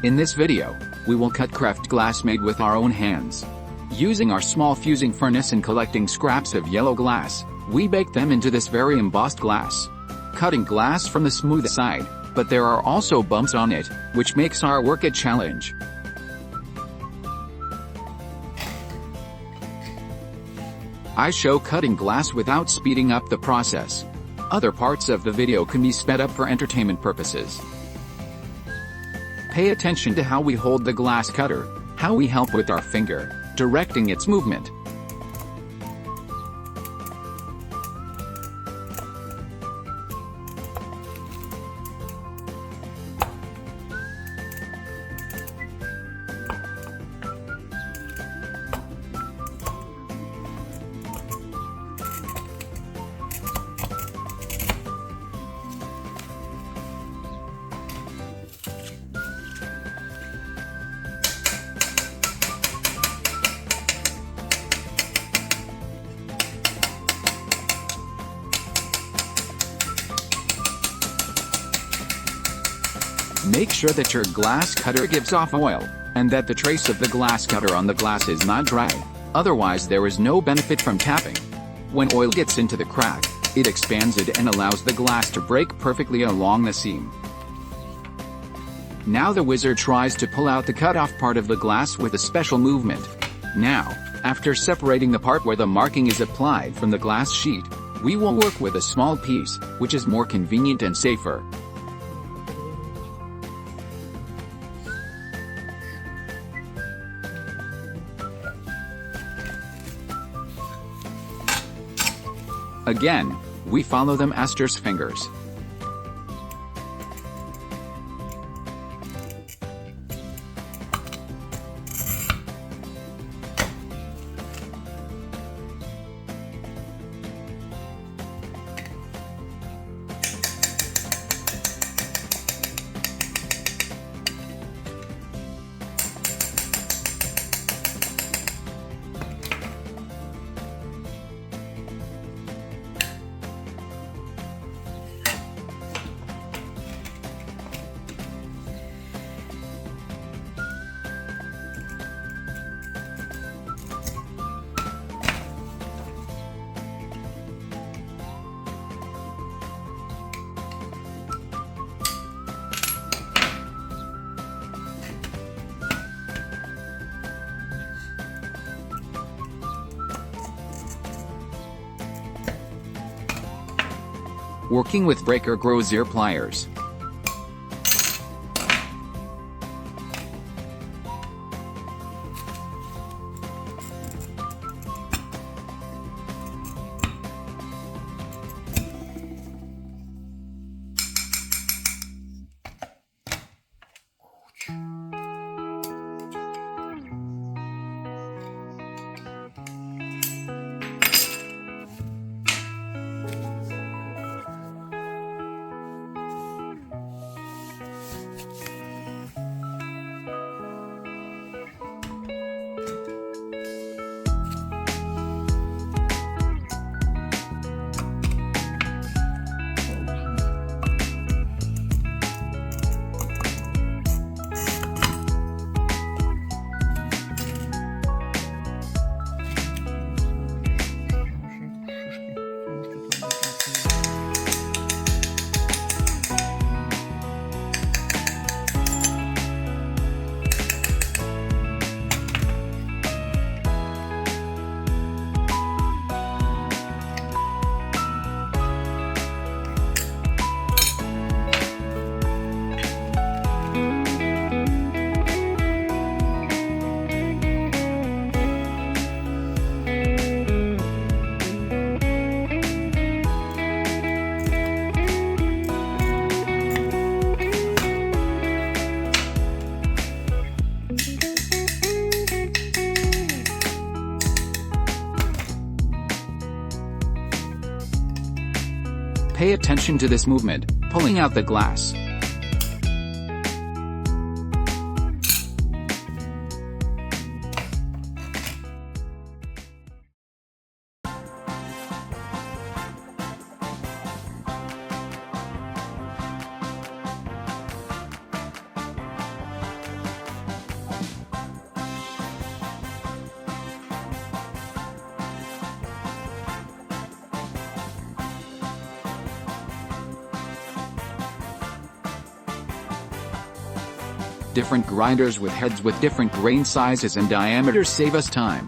In this video, we will cut craft glass made with our own hands. Using our small fusing furnace and collecting scraps of yellow glass, we bake them into this very embossed glass. Cutting glass from the smooth side, but there are also bumps on it, which makes our work a challenge. I show cutting glass without speeding up the process. Other parts of the video can be sped up for entertainment purposes. Pay attention to how we hold the glass cutter, how we help with our finger, directing its movement. Make sure that your glass cutter gives off oil, and that the trace of the glass cutter on the glass is not dry, otherwise there is no benefit from tapping. When oil gets into the crack, it expands it and allows the glass to break perfectly along the seam. Now the wizard tries to pull out the cut-off part of the glass with a special movement. Now, after separating the part where the marking is applied from the glass sheet, we will work with a small piece, which is more convenient and safer. Again, we follow the master's fingers. Working with breaker grozier pliers. Pay attention to this movement, pulling out the glass. different grinders with heads with different grain sizes and diameters save us time.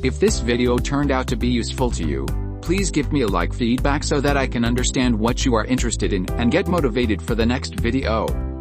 If this video turned out to be useful to you, please give me a like feedback so that I can understand what you are interested in and get motivated for the next video.